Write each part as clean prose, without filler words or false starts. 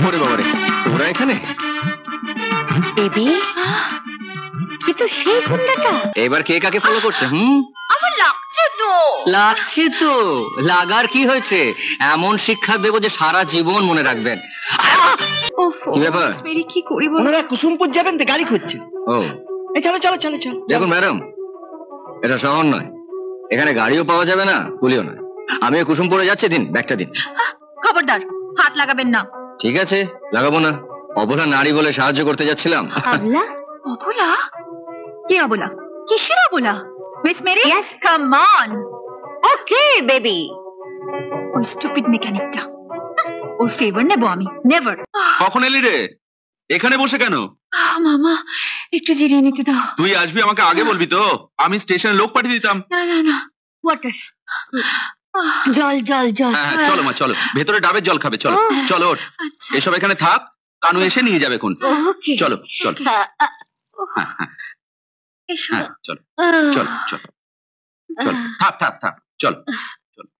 ওরে বাবারে, ওরা এখানে? বেবি, কিন্তু সেই গুন্ডাটা এবার কে কাকে ফলো করছে? আমার লাগছে তো। লাগছে তো, লাগার কি হয়েছে? এমন শিক্ষা দেব যে সারা জীবন মনে রাখবেন। কি ব্যাপার? কি করি বল? ওনারা কুসুমপুর যাবেন তো গাড়ি খুঁজছে। ও এই চলো চলো চলো চলো। দেখুন ম্যাডাম, এটা শহর নয়, এখানে গাড়িও পাওয়া যাবে না, পুলিও নয়। আমিও কুসুমপুরে যাচ্ছি, দিন ব্যাগটা দিন। খবরদার, হাত লাগাবেন না। ঠিক আছে, লাগাবো না। অবলা নারী বলে সাহায্য করতে যাচ্ছিলাম। অবলা? অবলা? কি অবলা? কিসের অবলা? Miss Mary, come on. Okay baby. ওই স্টুপিড মেকানিকটা, ওর ফেভার নেব আমি? নেভার। কখন এলি রে? এখানে বসে কেন? মামা, একটু জিরিয়ে নিতে দাও। তুই আসবি আমাকে আগে বলবি তো, আমি স্টেশনে লোক পাঠিয়ে দিতাম। না না না, ওয়াটার। জল জল জল। হ্যাঁ চলো মা, চলো ভেতরে ডাবের জল খাবে, চলো চলো ওঠ। এসব এখানে থাক, কানু এসে নিয়ে যাবে কোন। চলো চলো, হ্যাঁ চলো চলো চলো চলো, থাক থাক থাক, চলো চলো।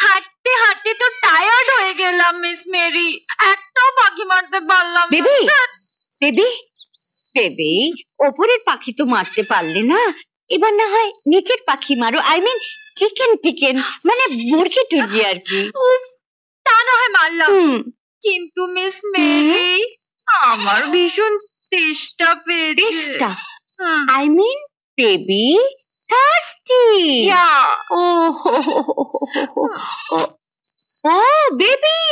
হাঁটতে হাঁটতে তো টায়ার্ড হয়ে গেলাম মিস মেরি, একটাও পাখি মারতে পারলাম না। বেবি বেবি বেবি, ওপরের পাখি তো মারতে পারলে না, এবার না হয় নিচের পাখি মারো। আই মিন চিকেন টিকেন, মানে মুরগি টুরগি আর কি। তা না হয় মারলাম, কিন্তু মিস মেরি আমার ভীষণ তেষ্টা পেয়েছে। তেষ্টা? I mean baby thirsty. ও ও বেবি,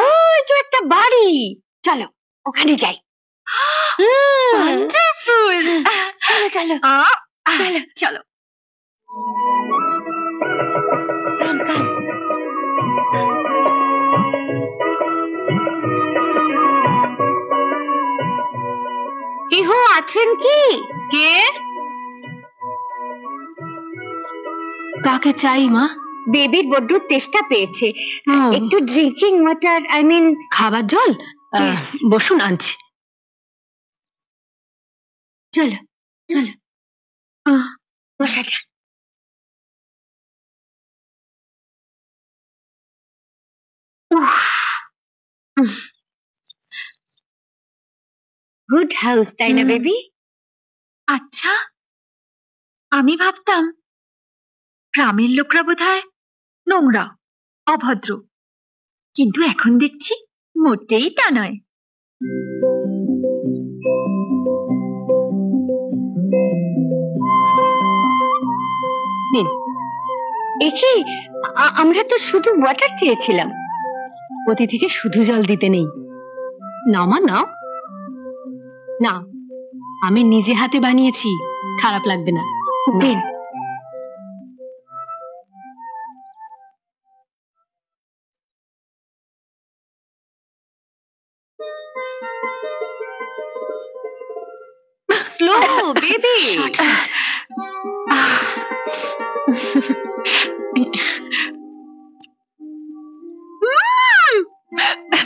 ওই তো একটা বাড়ি, চলো ওখানে যাই। ওয়ান্ডারফুল, চলো চলো চলো চলো। কাম কাম। কেহ আছেন কি? কে? কাকে চাই মা? বেবির বড্ড তেষ্টা পেয়েছে, একটু ড্রিঙ্কিং ওয়াটার, আই মিন খাবার জল। বসুন, আনছি। চলো চলো, বসা যাক। গুড হাউস, তাই না বেবি? আচ্ছা, আমি ভাবতাম গ্রামের লোকরা বোধহয় নোংরা, অভদ্র, কিন্তু এখন দেখছি মোটেই তা নয়। একে আমরা তো শুধু ওয়াটার চেয়েছিলাম। অতিথিকে শুধু জল দিতে নেই। নামা নাও না, আমি নিজে হাতে বানিয়েছি, খারাপ লাগবে না। দিন। Slow baby.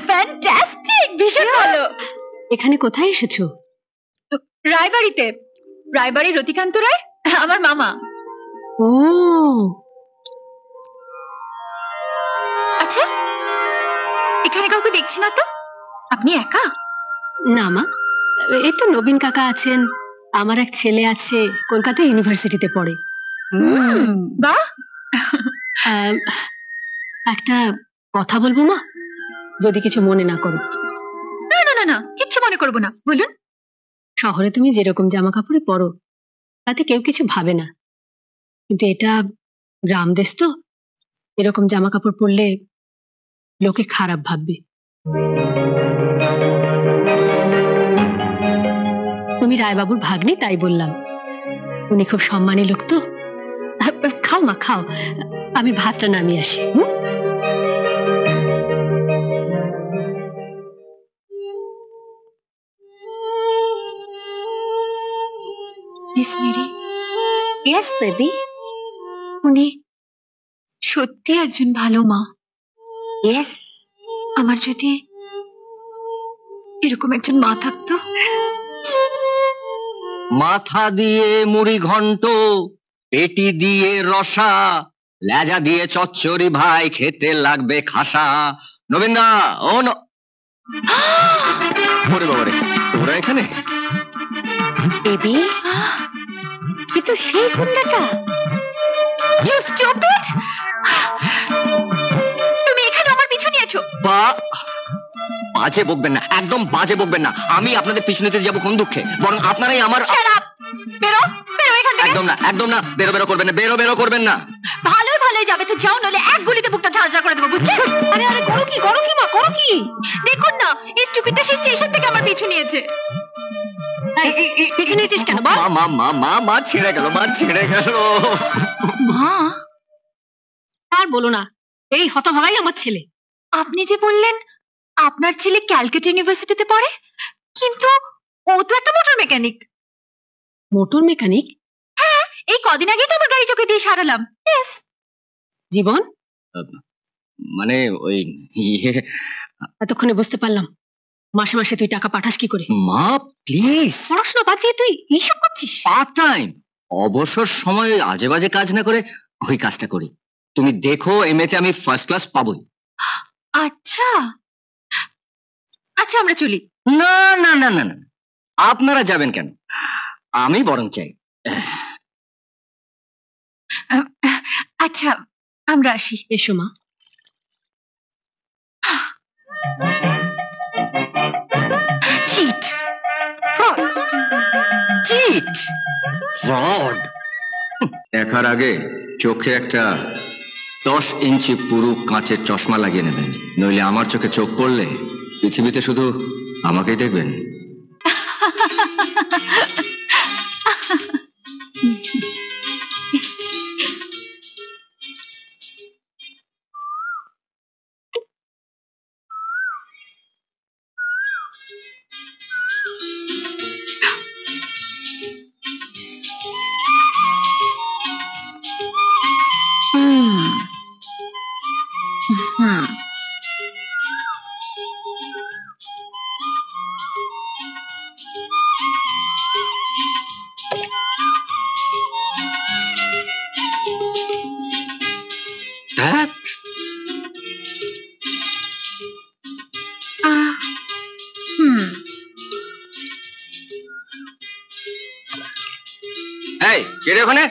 ফ্যান্টাস্টিক, ভীষণ ভালো। এখানে কোথায় এসেছো? রায়বাড়িতে। রায়বাড়ির রতিকান্ত রায় আমার মামা। ও আচ্ছা, এখানে কাউকে দেখছি না তো, আপনি একা? না মা, এই তো নবীন কাকা আছেন, আমার এক ছেলে আছে, কলকাতা ইউনিভার্সিটিতে পড়ে। বাহ। একটা কথা বলবো মা, যদি কিছু মনে না করো। না না না না, কিচ্ছু মনে করবো না, বলুন। শহরে তুমি যেরকম জামা কাপড়ে পরো তাতে কেউ কিছু ভাবে না, কিন্তু এটা গ্রাম দেশ তো, এরকম জামা কাপড় পরলে লোকে খারাপ ভাববে। তুমি রায়বাবুর ভাগ্নি, তাই বললাম। উনি খুব সম্মানী লোক তো। খাও মা খাও, আমি ভাতটা নামিয়ে আসি। Miss Mary. Yes baby. উনি সত্যি একজন ভালো মা। ইয়েস। আমার যদি এরকম একজন মা থাকতো। মাথা দিয়ে মুড়ি ঘন্ট, পেটি দিয়ে রসা, লেজা দিয়ে চচ্চড়ি ভাই, খেতে লাগবে খাসা। নবীনদা, ও ওরে বাবারে, ওরা এখানে? বেবি, এ তো সেই গুন্ডাটা। You stupid! তুমি এখানে আমার পিছু নিয়েছো। বাজে বকবেন না, একদম বাজে বকবেন না। আমি আপনাদের পিছু নিতে যাবো কোন দুঃখে? বরং আপনারাই আমার। বেরো, বেরো এখান থেকে। একদম না, একদম না, বেরো বেরো করবেন না, বেরো বেরো করবেন না। ভালোই ভালোই যাবে তো যাও, নলে এক গুলিতে বুকটা ঝালঝাল করে দেবো, বুঝলে? আরে আরে, করো কি মা, করো কি? দেখুন না, এই স্টুপিডটা সেই স্টেশন থেকে আমার পিছু নিয়েছে। পিছু নিয়েছিস কেন? মা মা মা মা মা ছেড়ে গেল, মা ছেড়ে গেল। মা আর বলো না, এই হতভাগাই আমার ছেলে। আপনি যে বললেন আপনার ছেলে ক্যালকাটা ইউনিভার্সিটিতে পড়ে, কিন্তু ও তো একটা মোটর মেকানিক। Motor mechanic? হ্যাঁ, এই কদিন আগেই তো আমার গাড়ি চোখে দিয়ে সারালাম। ইয়েস। জীবন, মানে ওই এতক্ষণে বুঝতে পারলাম মাসে মাসে তুই টাকা পাঠাস কি করে। মা প্লিজ, পড়াশোনা বাদ দিয়ে তুই এইসব করছিস? পার্ট টাইম, অবসর সময়ে আজে বাজে কাজ না করে ওই কাজটা করি। তুমি দেখো, এমএতে আমি ফার্স্ট ক্লাস পাবোই। আচ্ছা আচ্ছা, আমরা চলি। না না না না না, আপনারা যাবেন কেন? আমি বরং চাই। আচ্ছা, আমরা আসি। এসো মা। Cheat, cheat, fraud. দেখার আগে চোখে একটা 10 ইঞ্চি পুরু কাঁচের চশমা লাগিয়ে নেবেন, নইলে আমার চোখে চোখ পড়লে পৃথিবীতে শুধু আমাকেই দেখবেন। That? এই, কে রে ওখানে?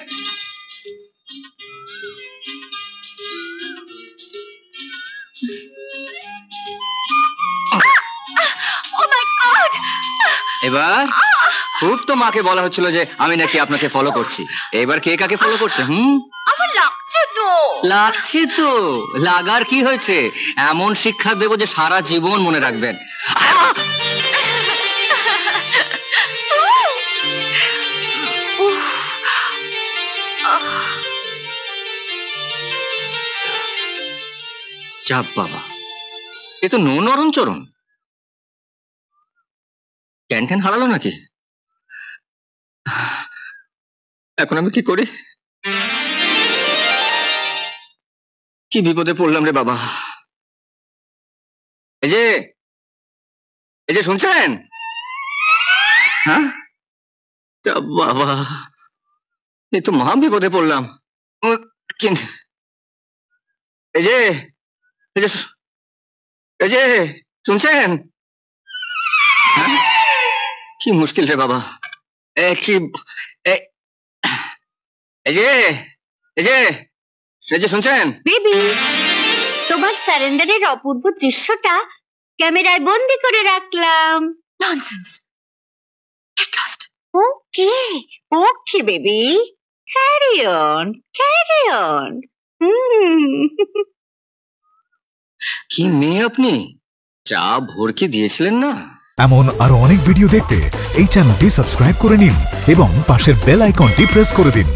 এবার খুব তো মাকে বলা হচ্ছিল যে আমি নাকি আপনাকে ফলো করছি। এবার কে কাকে ফলো করছে? আমার লাগছে তো। লাগছে তো, লাগার কি হয়েছে? এমন শিক্ষা দেব যে সারা জীবন মনে রাখবেন। চাপ বাবা, এ তো নরম চরণ। ক্যান হারালো নাকি? এখন আমি কি করি? কি বিপদে পড়লাম রে বাবা। এই যে শুনছেন? হ্যাঁ বাবা, এই তো মহা বিপদে পড়লাম। এই যে শুনছেন? হ্যাঁ, কি মুশকিল রে বাবা। কি এই যে শুনছেন? বেবি, তোমার সারেন্ডারের অপূর্ব দৃশ্যটা ক্যামেরায় বন্দি করে রাখলাম। Nonsense, get lost. Okay okay baby, carry on carry on. কি মেয়ে আপনি, চা ভোরকে দিয়েছিলেন না? এমন আরো অনেক ভিডিও দেখতে এই চ্যানেলটি সাবস্ক্রাইব করে নিন এবং পাশের বেল আইকনটি প্রেস করে দিন।